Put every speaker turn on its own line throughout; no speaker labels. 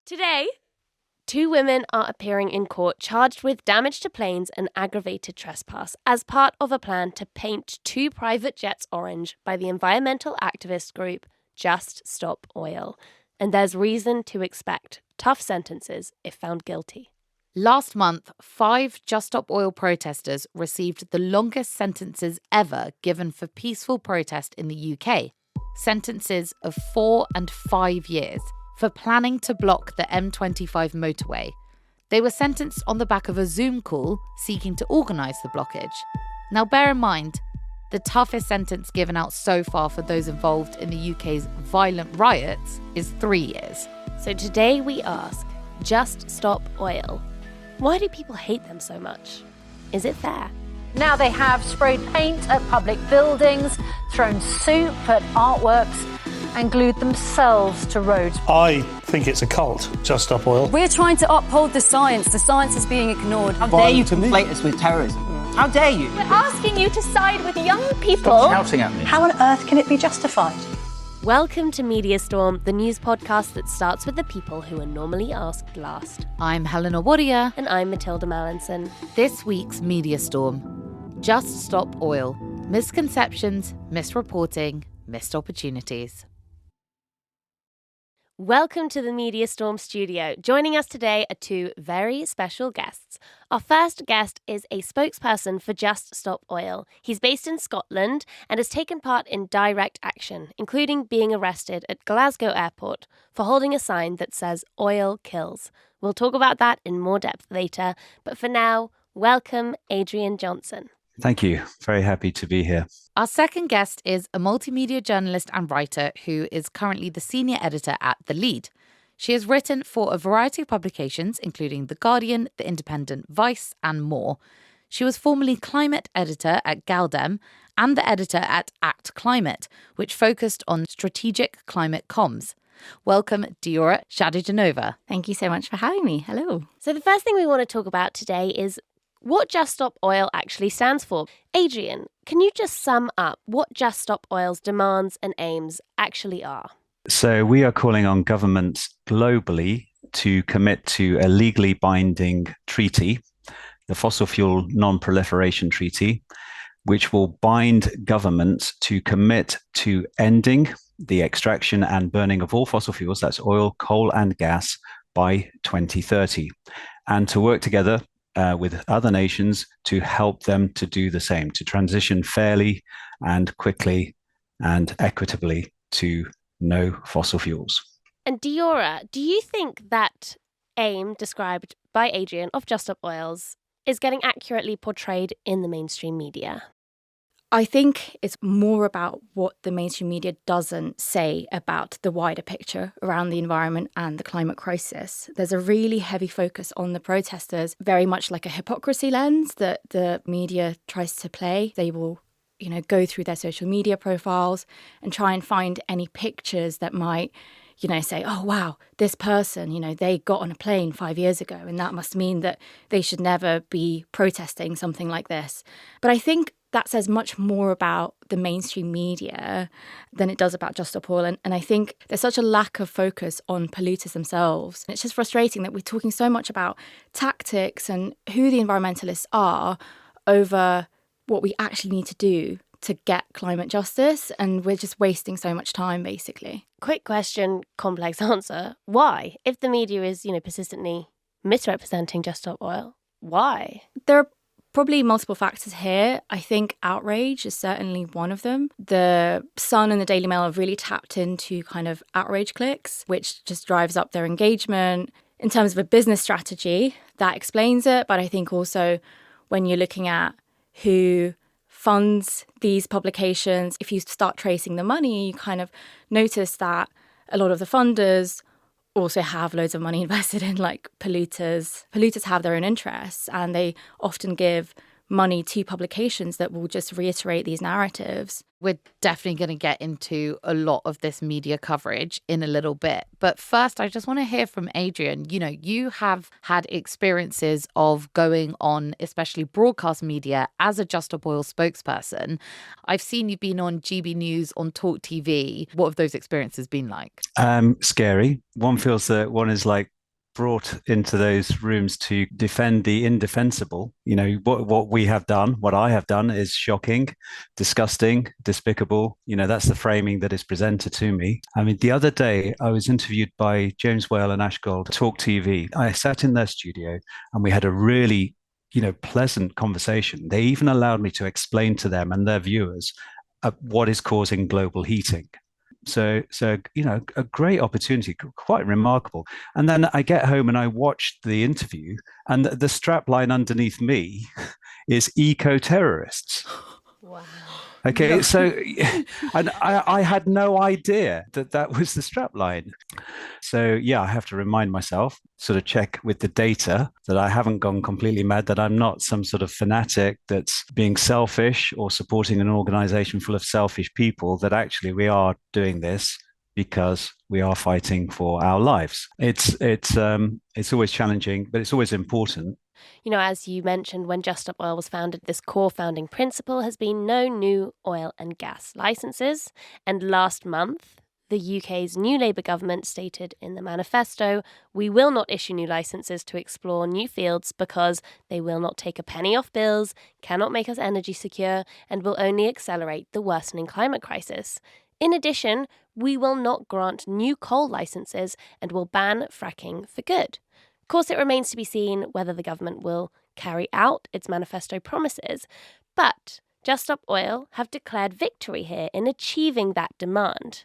Today, two women are appearing in court charged with damage to planes and aggravated trespass as part of a plan to paint two private jets orange by the environmental activist group Just Stop Oil. And there's reason to expect tough sentences if found guilty.
Last month, 5 Just Stop Oil protesters received the longest sentences ever given for peaceful protest in the UK. Sentences of 4 and 5 years for planning to block the M25 motorway. They were sentenced on the back of a Zoom call seeking to organise the blockage. Now bear in mind, the toughest sentence given out so far for those involved in the UK's violent riots is 3 years.
So today we ask, Just Stop Oil. Why do people hate them so much? Is it fair?
Now they have sprayed paint at public buildings, thrown soup at artworks, and glued themselves to roads.
I think it's a cult, Just Stop Oil.
We're trying to uphold the science. The science is being ignored.
How dare you conflate us with terrorism? How dare you?
We're asking you to side with young people.
Stop shouting at me.
How on earth can it be justified?
Welcome to Media Storm, the news podcast that starts with the people who are normally asked last.
I'm Helena Warrior.
And I'm Matilda Mallinson.
This week's Media Storm. Just Stop Oil. Misconceptions, misreporting, missed opportunities.
Welcome to the Media Storm studio. Joining us today are two very special guests. Our first guest is a spokesperson for Just Stop Oil. He's based in Scotland and has taken part in direct action, including being arrested at Glasgow Airport for holding a sign that says "Oil Kills." We'll talk about that in more depth later, but for now, welcome Adrian Johnson.
Thank you. Very happy to be here.
Our second guest is a multimedia journalist and writer who is currently the senior editor at The Lead. She has written for a variety of publications, including The Guardian, The Independent, Vice, and more. She was formerly climate editor at Galdem and the editor at Act Climate, which focused on strategic climate comms. Welcome, Diora Shadijanova.
Thank you so much for having me. Hello.
So the first thing we want to talk about today is what Just Stop Oil actually stands for. Adrian, can you just sum up what Just Stop Oil's demands and aims actually are?
So we are calling on governments globally to commit to a legally binding treaty, the Fossil Fuel Non-Proliferation Treaty, which will bind governments to commit to ending the extraction and burning of all fossil fuels, that's oil, coal and gas, by 2030, and to work together with other nations to help them to do the same, to transition fairly and quickly and equitably to no fossil fuels.
And Diora, do you think that aim described by Adrian of Just Stop Oils is getting accurately portrayed in the mainstream media?
I think it's more about what the mainstream media doesn't say about the wider picture around the environment and the climate crisis. There's a really heavy focus on the protesters, very much like a hypocrisy lens that the media tries to play. They will, go through their social media profiles and try and find any pictures that might, say, oh, wow, this person, they got on a plane 5 years ago and that must mean that they should never be protesting something like this. But I think that says much more about the mainstream media than it does about Just Stop Oil. And I think there's such a lack of focus on polluters themselves. It's just frustrating that we're talking so much about tactics and who the environmentalists are over what we actually need to do to get climate justice. And we're just wasting so much time, basically.
Quick question, complex answer. Why? If the media is, persistently misrepresenting Just Stop Oil, why?
There are probably multiple factors here. I think outrage is certainly one of them. The Sun and the Daily Mail have really tapped into kind of outrage clicks, which just drives up their engagement. In terms of a business strategy, that explains it. But I think also when you're looking at who funds these publications, if you start tracing the money, you kind of notice that a lot of the funders also have loads of money invested in polluters. Polluters have their own interests and they often give money to publications that will just reiterate these narratives.
We're definitely going to get into a lot of this media coverage in a little bit. But first, I just want to hear from Adrian. You have had experiences of going on, especially broadcast media, as a Just Stop Oil spokesperson. I've seen you've been on GB News, on Talk TV. What have those experiences been like?
Scary. One feels that one is like brought into those rooms to defend the indefensible. What we have done, what I have done is shocking, disgusting, despicable. That's the framing that is presented to me. I mean, the other day I was interviewed by James Whale and Ash Gold, Talk TV. I sat in their studio and we had a really pleasant conversation. They even allowed me to explain to them and their viewers what is causing global heating. So a great opportunity, quite remarkable. And then I get home and I watched the interview, and the strap line underneath me is eco-terrorists.
Wow.
Okay, so and I had no idea that was the strap line. So yeah, I have to remind myself, sort of check with the data that I haven't gone completely mad, that I'm not some sort of fanatic that's being selfish or supporting an organization full of selfish people, that actually we are doing this because we are fighting for our lives. It's always challenging, but it's always important.
As you mentioned, when Just Stop Oil was founded, this core founding principle has been no new oil and gas licenses. And last month, the UK's new Labour government stated in the manifesto, we will not issue new licenses to explore new fields because they will not take a penny off bills, cannot make us energy secure, and will only accelerate the worsening climate crisis. In addition, we will not grant new coal licenses and will ban fracking for good. Of course, it remains to be seen whether the government will carry out its manifesto promises, but Just Stop Oil have declared victory here in achieving that demand.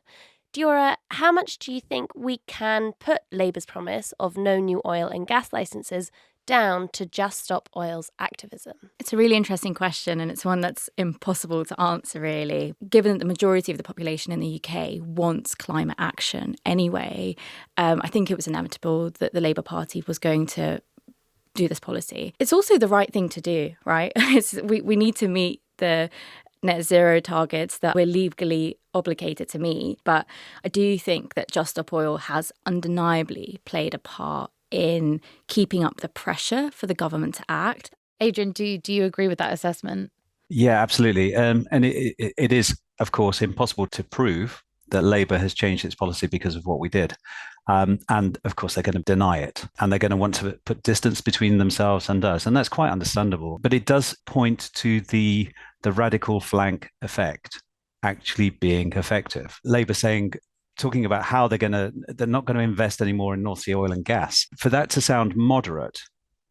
Diora, how much do you think we can put Labour's promise of no new oil and gas licences down to Just Stop Oil's activism?
It's a really interesting question, and it's one that's impossible to answer, really. Given that the majority of the population in the UK wants climate action anyway, I think it was inevitable that the Labour Party was going to do this policy. It's also the right thing to do, right? We need to meet the net zero targets that we're legally obligated to meet. But I do think that Just Stop Oil has undeniably played a part in keeping up the pressure for the government to act.
Adrian, do you agree with that assessment?
Yeah, absolutely. And it is, of course, impossible to prove that Labour has changed its policy because of what we did. And of course, they're going to deny it, and they're going to want to put distance between themselves and us. And that's quite understandable. But it does point to the radical flank effect actually being effective. Labour talking about how they're not going to invest anymore in North Sea oil and gas. For that to sound moderate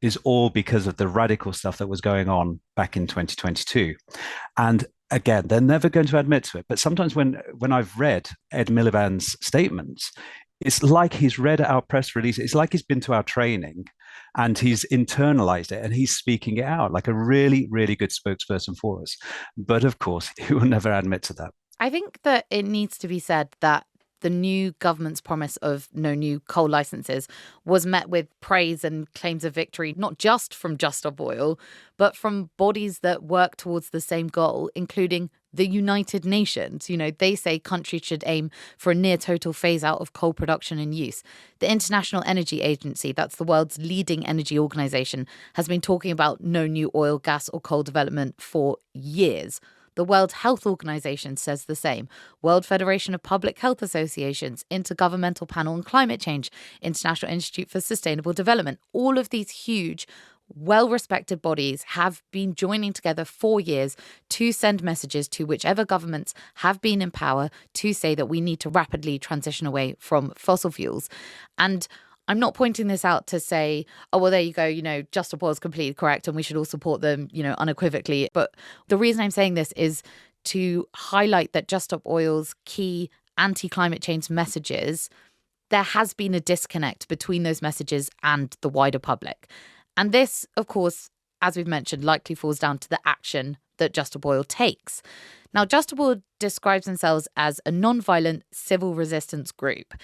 is all because of the radical stuff that was going on back in 2022. And again, they're never going to admit to it. But sometimes when I've read Ed Miliband's statements, it's like he's read our press release. It's like he's been to our training and he's internalized it and he's speaking it out like a really, really good spokesperson for us. But of course, he will never admit to that.
I think that it needs to be said that the new government's promise of no new coal licenses was met with praise and claims of victory, not just from Just Stop Oil, but from bodies that work towards the same goal, including the United Nations. They say countries should aim for a near total phase out of coal production and use. The International Energy Agency, that's the world's leading energy organization, has been talking about no new oil, gas or coal development for years. The World Health Organization says the same. World Federation of Public Health Associations, Intergovernmental Panel on Climate Change, International Institute for Sustainable Development. All of these huge, well-respected bodies have been joining together for years to send messages to whichever governments have been in power to say that we need to rapidly transition away from fossil fuels. And I'm not pointing this out to say, oh, well, there you go, Just Stop Oil is completely correct and we should all support them, unequivocally. But the reason I'm saying this is to highlight that Just Stop Oil's key anti-climate change messages, there has been a disconnect between those messages and the wider public. And this, of course, as we've mentioned, likely falls down to the action that Just Stop Oil takes. Now, Just Stop Oil describes themselves as a non-violent civil resistance group.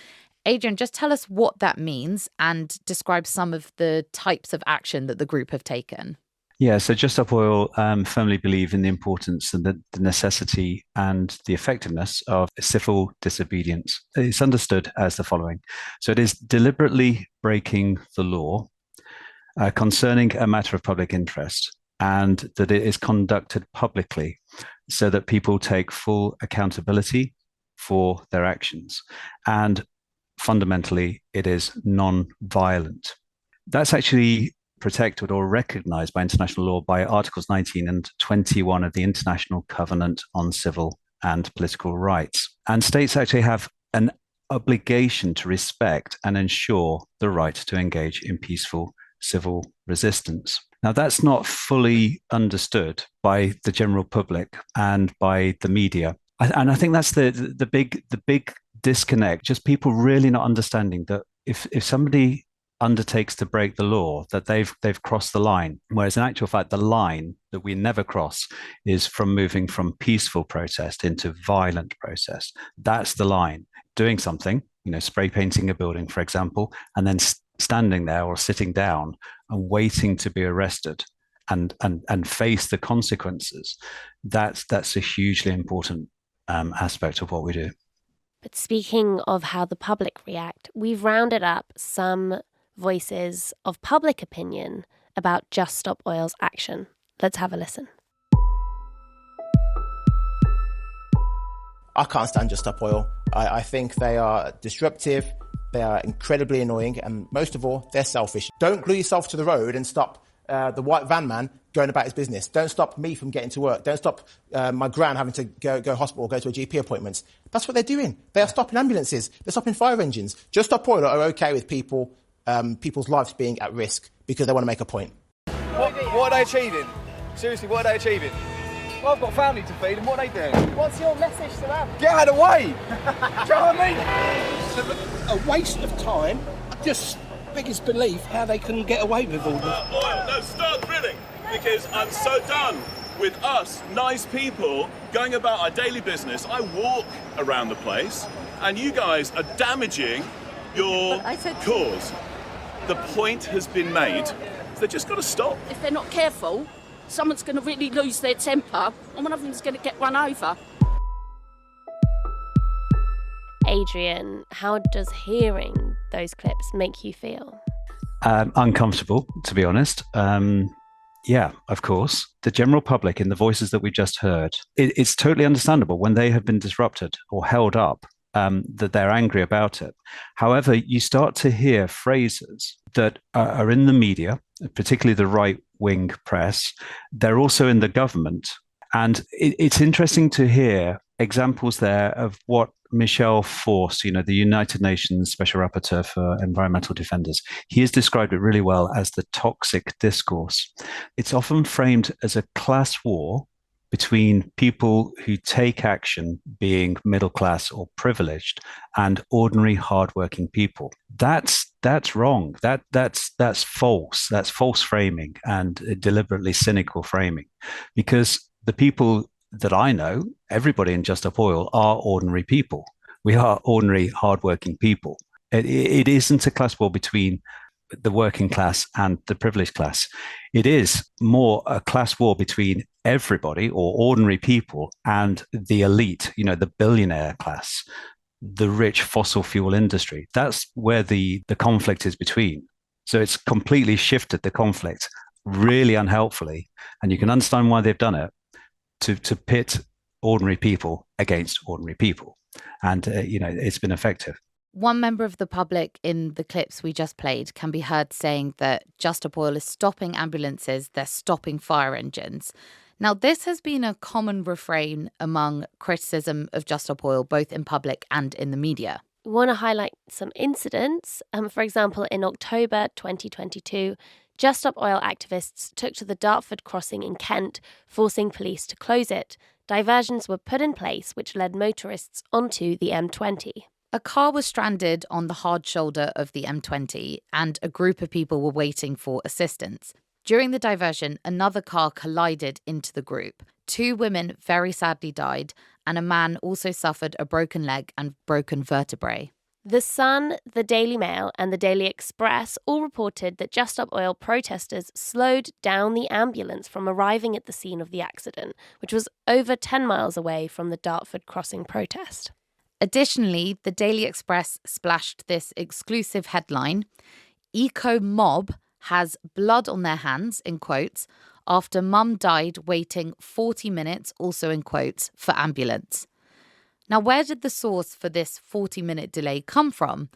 Adrian, just tell us what that means and describe some of the types of action that the group have taken.
Yeah, so Just Stop Oil firmly believe in the importance and the necessity and the effectiveness of civil disobedience. It's understood as the following. So it is deliberately breaking the law concerning a matter of public interest, and that it is conducted publicly so that people take full accountability for their actions. And fundamentally it is non-violent. That's actually protected or recognized by international law by Articles 19 and 21 of the International Covenant on Civil and Political Rights. And states actually have an obligation to respect and ensure the right to engage in peaceful civil resistance. Now, that's not fully understood by the general public and by the media. And I think that's the big disconnect, just people really not understanding that if somebody undertakes to break the law, that they've crossed the line. Whereas in actual fact, the line that we never cross is from moving from peaceful protest into violent protest. That's the line. Doing something, spray painting a building, for example, and then standing there or sitting down and waiting to be arrested and face the consequences. That's a hugely important aspect of what we do.
But speaking of how the public react, we've rounded up some voices of public opinion about Just Stop Oil's action. Let's have a listen.
I can't stand Just Stop Oil. I think they are disruptive, they are incredibly annoying, and most of all, they're selfish. Don't glue yourself to the road and stop the white van man going about his business. Don't stop me from getting to work. Don't stop my gran having to go hospital or go to a GP appointments. That's what they're doing. They are stopping ambulances. They're stopping fire engines. Just Stop Oil are okay with people's lives being at risk because they want to make a point.
What are they achieving? Seriously, what are they achieving? Well, I've got a family to feed, and what are they doing?
What's your message to them?
Get out of the way! Do you know what I mean?
A waste of time. Just biggest belief how they can get away with all this.
No, start drilling, because I'm so done with us, nice people, going about our daily business. I walk around the place, and you guys are damaging your cause. The point has been made. They've just got to stop.
If they're not careful, someone's going to really lose their temper, and one of them's going to get run over.
Adrian, how does hearing those clips make you feel?
Uncomfortable, to be honest. Yeah, of course. The general public, in the voices that we just heard, it's totally understandable when they have been disrupted or held up, that they're angry about it. However, you start to hear phrases that are in the media, particularly the right-wing press. They're also in the government. And it's interesting to hear examples there of what Michel Forst, the United Nations Special Rapporteur for Environmental Defenders, he has described it really well as the toxic discourse. It's often framed as a class war between people who take action, being middle class or privileged, and ordinary hardworking people. That's wrong. That's false. That's false framing and deliberately cynical framing, because the people that I know, everybody in Just Stop Oil, are ordinary people. We are ordinary, hardworking people. It isn't a class war between the working class and the privileged class. It is more a class war between everybody or ordinary people and the elite, the billionaire class, the rich fossil fuel industry. That's where the conflict is between. So it's completely shifted the conflict really unhelpfully. And you can understand why they've done it, to pit ordinary people against ordinary people. And, it's been effective.
One member of the public in the clips we just played can be heard saying that Just Stop Oil is stopping ambulances, they're stopping fire engines. Now, this has been a common refrain among criticism of Just Stop Oil, both in public and in the media.
We want to highlight some incidents. For example, in October 2022, Just Stop Oil activists took to the Dartford crossing in Kent, forcing police to close it. Diversions were put in place, which led motorists onto the M20.
A car was stranded on the hard shoulder of the M20, and a group of people were waiting for assistance. During the diversion, another car collided into the group. 2 women very sadly died, and a man also suffered a broken leg and broken vertebrae.
The Sun, the Daily Mail and the Daily Express all reported that Just Stop Oil protesters slowed down the ambulance from arriving at the scene of the accident, which was over 10 miles away from the Dartford crossing protest.
Additionally, the Daily Express splashed this exclusive headline: "Eco Mob has blood on their hands," in quotes, after mum died waiting 40 minutes, also in quotes, for ambulance. Now, where did the source for this 40-minute delay come from?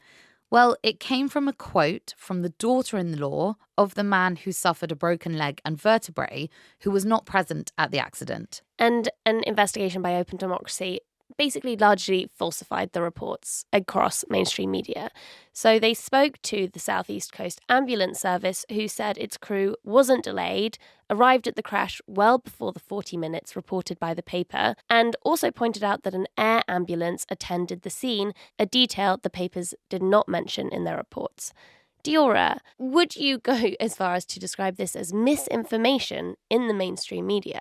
Well, it came from a quote from the daughter-in-law of the man who suffered a broken leg and vertebrae, who was not present at the accident.
And an investigation by Open Democracy basically largely falsified the reports across mainstream media. So they spoke to the South East Coast Ambulance Service, who said its crew wasn't delayed, arrived at the crash well before the 40 minutes reported by the paper, and also pointed out that an air ambulance attended the scene, a detail the papers did not mention in their reports. Diora, would you go as far as to describe this as misinformation in the mainstream media?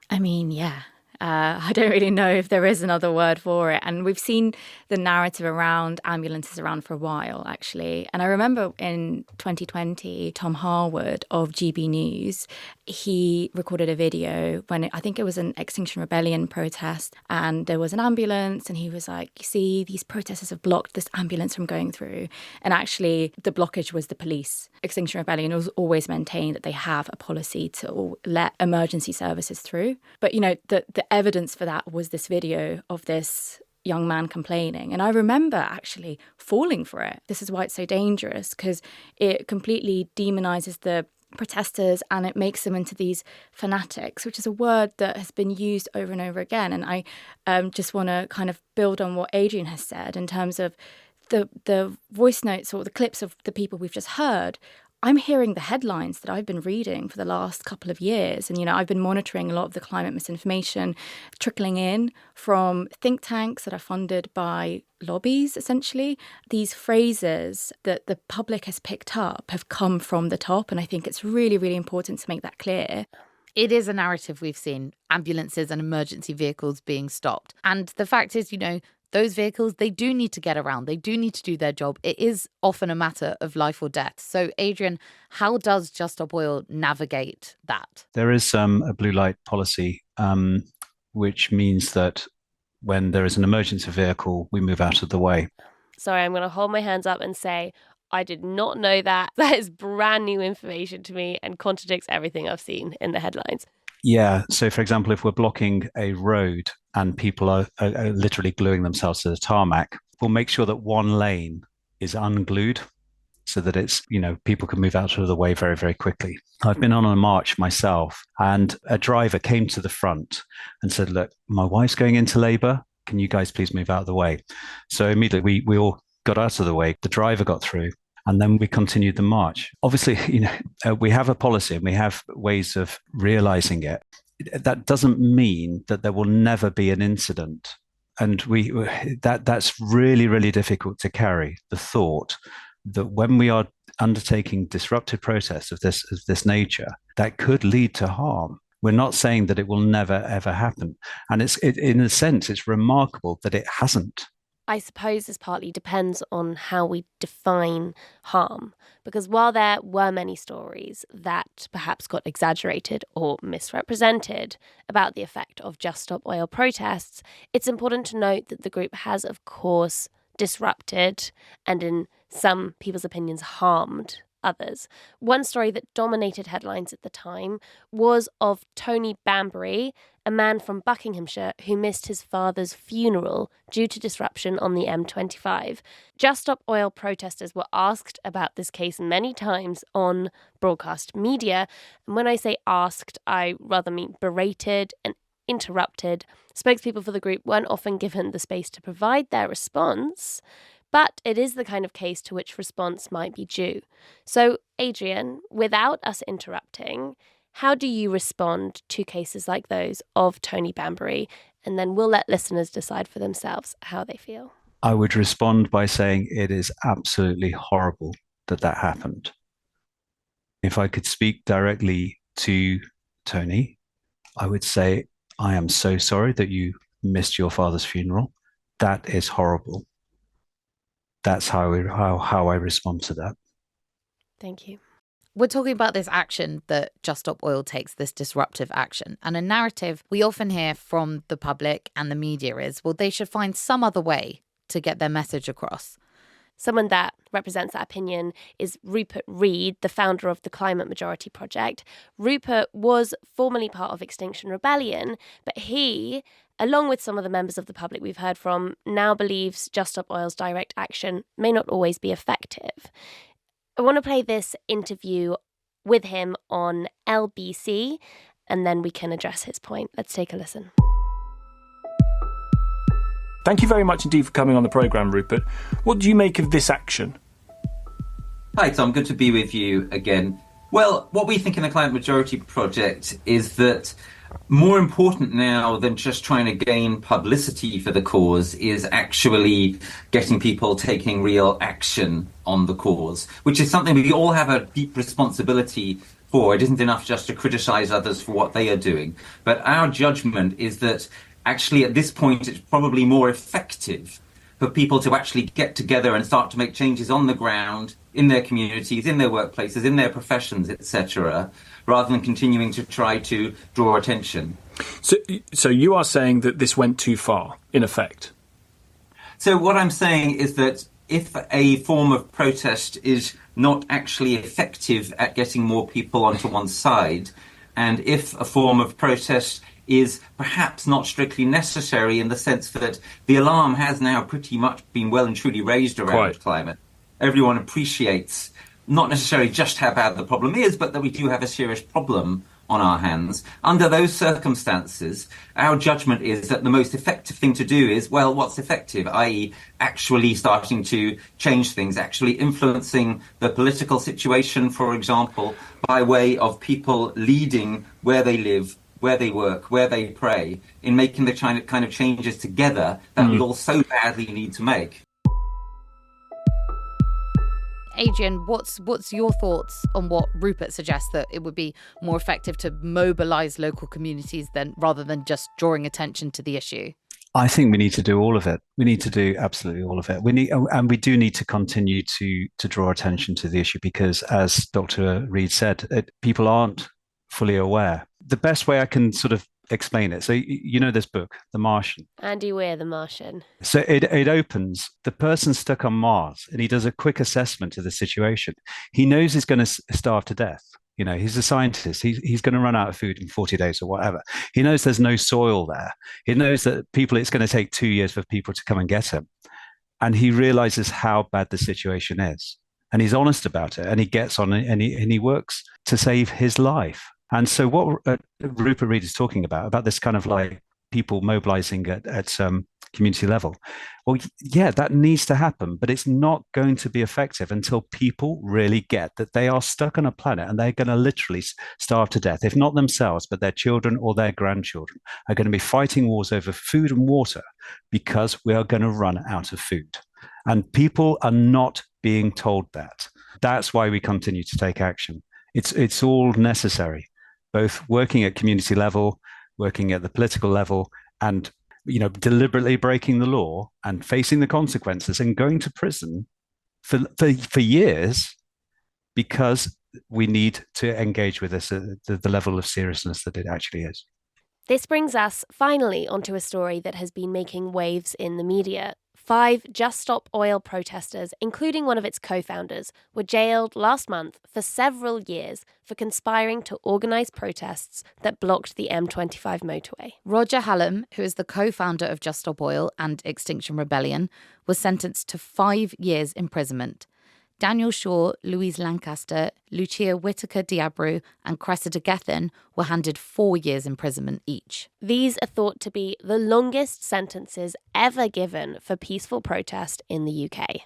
I mean, yeah. I don't really know if there is another word for it. And we've seen the narrative around ambulances around for a while, actually. And I remember in 2020, Tom Harwood of GB News, he recorded a video when I think it was an Extinction Rebellion protest, and there was an ambulance, and he was like, you see, these protesters have blocked this ambulance from going through. And actually, the blockage was the police. Extinction Rebellion has always maintained that they have a policy to let emergency services through. But, you know, the evidence for that was this video of this young man complaining. And I remember actually falling for it. This is why it's so dangerous, because it completely demonizes the protesters and it makes them into these fanatics, which is a word that has been used over and over again. And I just want to kind of build on what Adrian has said in terms of the voice notes or the clips of the people we've just heard. I'm hearing the headlines that I've been reading for the last couple of years. And, you know, I've been monitoring a lot of the climate misinformation trickling in from think tanks that are funded by lobbies, essentially. These phrases that the public has picked up have come from the top. And I think it's really, really important to make that clear.
It is a narrative we've seen, ambulances and emergency vehicles being stopped. And the fact is, you know, those vehicles, they do need to get around. They do need to do their job. It is often a matter of life or death. So, Adrian, how does Just Stop Oil navigate that?
There is a blue light policy, which means that when there is an emergency vehicle, we move out of the way.
Sorry, I'm going to hold my hands up and say, I did not know that. That is brand new information to me and contradicts everything I've seen in the headlines.
Yeah. So, for example, if we're blocking a road and people are literally gluing themselves to the tarmac, we'll make sure that one lane is unglued so that it's, you know, people can move out of the way very, very quickly. I've been on a march myself, and a driver came to the front and said, look, my wife's going into labor. Can you guys please move out of the way? So immediately we all got out of the way. The driver got through. And then we continued the march. Obviously, you know, we have a policy and we have ways of realizing it. That doesn't mean that there will never be an incident. And that's really, really difficult to carry, the thought that when we are undertaking disruptive protests of this nature, that could lead to harm. We're not saying that it will never, ever happen. And in a sense, it's remarkable that it hasn't.
I suppose this partly depends on how we define harm, because while there were many stories that perhaps got exaggerated or misrepresented about the effect of Just Stop Oil protests, it's important to note that the group has, of course, disrupted and in some people's opinions harmed others. One story that dominated headlines at the time was of Tony Bambury, a man from Buckinghamshire who missed his father's funeral due to disruption on the M25. Just Stop Oil protesters were asked about this case many times on broadcast media. And when I say asked, I rather mean berated and interrupted. Spokespeople for the group weren't often given the space to provide their response. But it is the kind of case to which response might be due. So, Adrian, without us interrupting, how do you respond to cases like those of Tony Bambury? And then we'll let listeners decide for themselves how they feel.
I would respond by saying it is absolutely horrible that happened. If I could speak directly to Tony, I would say, I am so sorry that you missed your father's funeral. That is horrible. That's how I respond to that.
Thank you.
We're talking about this action that Just Stop Oil takes, this disruptive action. And a narrative we often hear from the public and the media is, well, they should find some other way to get their message across.
Someone that represents that opinion is Rupert Reed, the founder of the Climate Majority Project. Rupert was formerly part of Extinction Rebellion, but he, along with some of the members of the public we've heard from, now believes Just Stop Oil's direct action may not always be effective. I want to play this interview with him on LBC, and then we can address his point. Let's take a listen.
Thank you very much indeed for coming on the programme, Rupert. What do you make of this action?
Hi, Tom. Good to be with you again. Well, what we think in the Climate Majority Project is that more important now than just trying to gain publicity for the cause is actually getting people taking real action on the cause, which is something we all have a deep responsibility for. It isn't enough just to criticise others for what they are doing. But our judgment is that actually, at this point, it's probably more effective for people to actually get together and start to make changes on the ground, in their communities, in their workplaces, in their professions, etc., rather than continuing to try to draw attention.
So you are saying that this went too far, in effect?
So what I'm saying is that if a form of protest is not actually effective at getting more people onto one side, and if a form of protest is perhaps not strictly necessary in the sense that the alarm has now pretty much been well and truly raised around climate. Everyone appreciates not necessarily just how bad the problem is, but that we do have a serious problem on our hands. Under those circumstances, our judgment is that the most effective thing to do is, well, what's effective, i.e. actually starting to change things, actually influencing the political situation, for example, by way of people leading where they live, where they work, where they pray, in making the kind of changes together that we all so badly need to make.
Adrian, what's your thoughts on what Rupert suggests, that it would be more effective to mobilise local communities rather than just drawing attention to the issue?
I think we need to do all of it. We need to do absolutely all of it. We do need to continue to draw attention to the issue because, as Dr. Reed said, people aren't fully aware. The best way I can sort of explain it. So you know this book, The Martian.
Andy Weir, The Martian.
So it opens, the person stuck on Mars, and he does a quick assessment of the situation. He knows he's going to starve to death. You know, he's a scientist. He's going to run out of food in 40 days or whatever. He knows there's no soil there. He knows that it's going to take 2 years for people to come and get him. And he realizes how bad the situation is. And he's honest about it. And he gets on it and he works to save his life. And so what Rupert Reed is talking about this kind of like people mobilizing at community level, well, yeah, that needs to happen, but it's not going to be effective until people really get that they are stuck on a planet and they're going to literally starve to death, if not themselves, but their children or their grandchildren are going to be fighting wars over food and water because we are going to run out of food. And people are not being told that. That's why we continue to take action. It's all necessary. Both working at community level, working at the political level, and deliberately breaking the law and facing the consequences and going to prison for years because we need to engage with this at the level of seriousness that it actually is.
This brings us finally onto a story that has been making waves in the media. 5 Just Stop Oil protesters, including one of its co-founders, were jailed last month for several years for conspiring to organise protests that blocked the M25 motorway.
Roger Hallam, who is the co-founder of Just Stop Oil and Extinction Rebellion, was sentenced to 5 years imprisonment. Daniel Shaw, Louise Lancaster, Lucia Whitaker Diabru and Cressida Gethin were handed 4 years imprisonment each.
These are thought to be the longest sentences ever given for peaceful protest in the UK.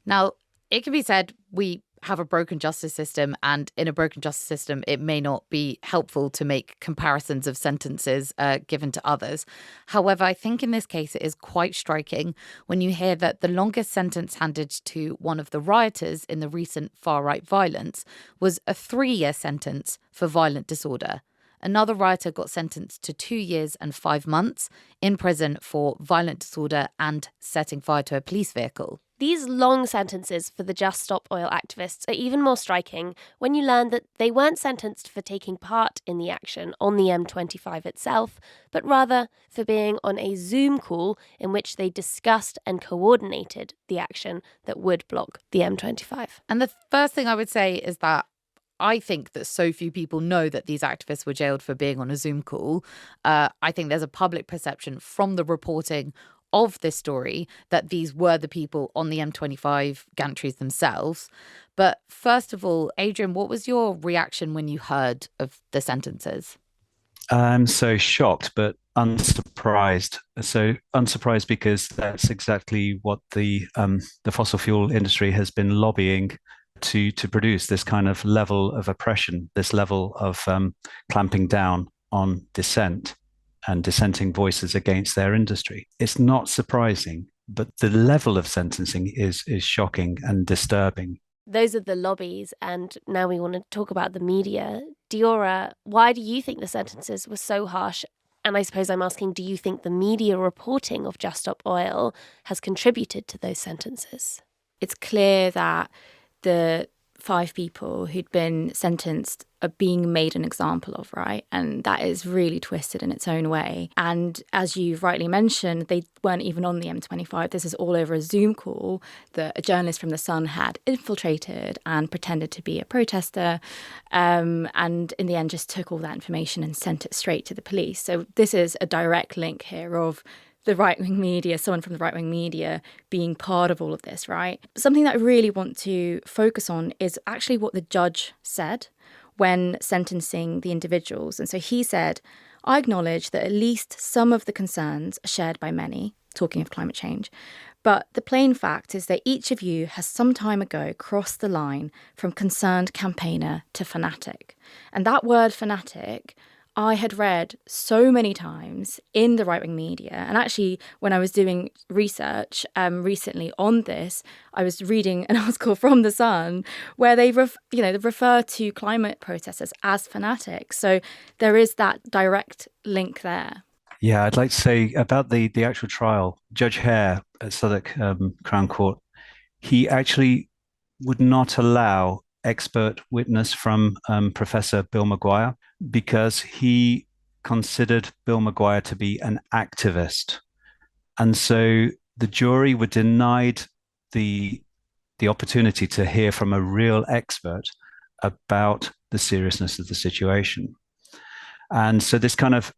Now, it can be said we have a broken justice system, and in a broken justice system, it may not be helpful to make comparisons of sentences given to others. However, I think in this case, it is quite striking when you hear that the longest sentence handed to one of the rioters in the recent far-right violence was a 3-year sentence for violent disorder. Another rioter got sentenced to 2 years and 5 months in prison for violent disorder and setting fire to a police vehicle.
These long sentences for the Just Stop Oil activists are even more striking when you learn that they weren't sentenced for taking part in the action on the M25 itself, but rather for being on a Zoom call in which they discussed and coordinated the action that would block the M25.
And the first thing I would say is that I think that so few people know that these activists were jailed for being on a Zoom call. I think there's a public perception from the reporting of this story that these were the people on the M25 gantries themselves. But first of all, Adrian, what was your reaction when you heard of the sentences?
I'm so shocked, but unsurprised. So unsurprised because that's exactly what the fossil fuel industry has been lobbying to produce, this kind of level of oppression, this level of clamping down on dissent and dissenting voices against their industry. It's not surprising, but the level of sentencing is shocking and disturbing.
Those are the lobbies, and now we want to talk about the media. Diora, why do you think the sentences were so harsh? And I suppose I'm asking, do you think the media reporting of Just Stop Oil has contributed to those sentences?
It's clear that the 5 people who'd been sentenced are being made an example of, right? And that is really twisted in its own way. And as you've rightly mentioned, they weren't even on the M25. This is all over a Zoom call that a journalist from The Sun had infiltrated and pretended to be a protester, and in the end just took all that information and sent it straight to the police. So this is a direct link here of the right-wing media, someone from the right-wing media being part of all of this, right? Something that I really want to focus on is actually what the judge said when sentencing the individuals. And so he said, I acknowledge that at least some of the concerns are shared by many, talking of climate change, but the plain fact is that each of you has some time ago crossed the line from concerned campaigner to fanatic. And that word fanatic I had read so many times in the right-wing media. And actually, when I was doing research recently on this, I was reading an article from The Sun where they refer to climate protesters as fanatics. So there is that direct link there.
Yeah, I'd like to say about the actual trial, Judge Hare at Southwark Crown Court, he actually would not allow expert witness from Professor Bill Maguire because he considered Bill Maguire to be an activist. And so the jury were denied the opportunity to hear from a real expert about the seriousness of the situation. And so this kind of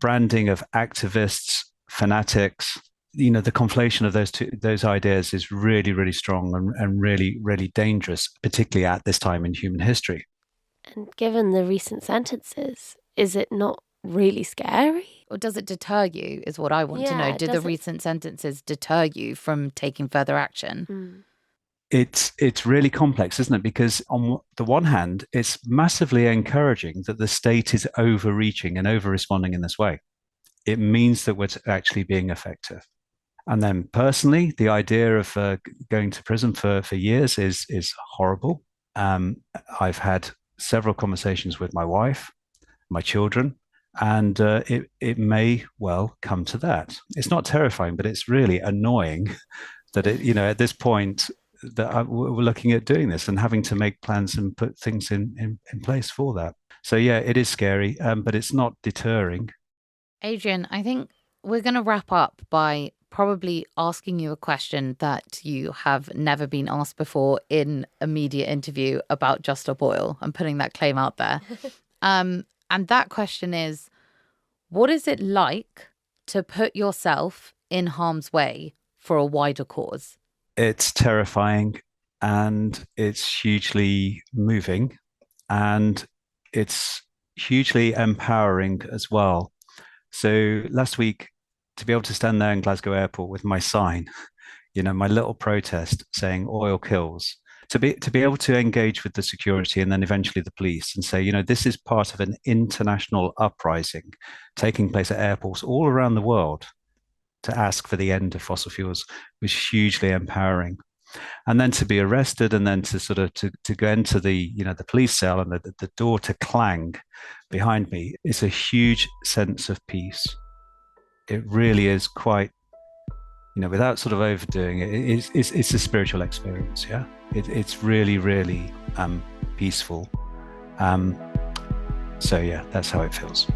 branding of activists, fanatics, the conflation of those ideas is really, really strong and really, really dangerous, particularly at this time in human history.
And given the recent sentences, is it not really scary?
Or does it deter you, is what I want to know. Did the recent sentences deter you from taking further action?
It's really complex, isn't it? Because on the one hand, it's massively encouraging that the state is overreaching and over-responding in this way. It means that we're actually being effective. And then personally, the idea of going to prison for years is horrible. I've had several conversations with my wife, my children, and it may well come to that. It's not terrifying, but it's really annoying that at this point that we're looking at doing this and having to make plans and put things in place for that. So yeah, it is scary, but it's not deterring.
Adrian, I think we're going to wrap up by probably asking you a question that you have never been asked before in a media interview about Just Stop Oil. I'm putting that claim out there. And that question is, what is it like to put yourself in harm's way for a wider cause?
It's terrifying and it's hugely moving and it's hugely empowering as well. So last week, to be able to stand there in Glasgow Airport with my sign, my little protest saying oil kills, to be able to engage with the security and then eventually the police and say, this is part of an international uprising taking place at airports all around the world to ask for the end of fossil fuels was hugely empowering. And then to be arrested and then to sort of to go into the police cell and the door to clang behind me is a huge sense of peace. It really is quite without sort of overdoing it, it's a spiritual experience. Yeah, it's really, really peaceful. So yeah, that's how it feels.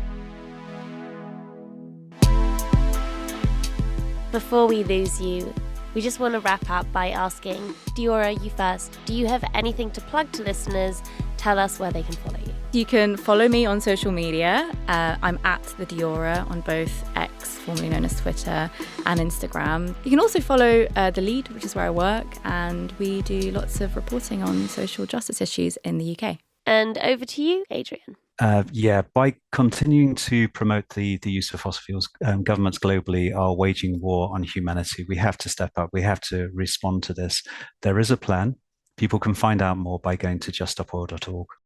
Before we lose you, we just want to wrap up by asking, Diora, you first, do you have anything to plug to listeners? Tell us where they can follow you.
You can follow me on social media. I'm at the Diora on both X, formerly known as Twitter, and Instagram. You can also follow The Lead, which is where I work, and we do lots of reporting on social justice issues in the UK.
And over to you, Adrian.
By continuing to promote the use of fossil fuels, governments globally are waging war on humanity. We have to step up. We have to respond to this. There is a plan. People can find out more by going to juststopoil.org.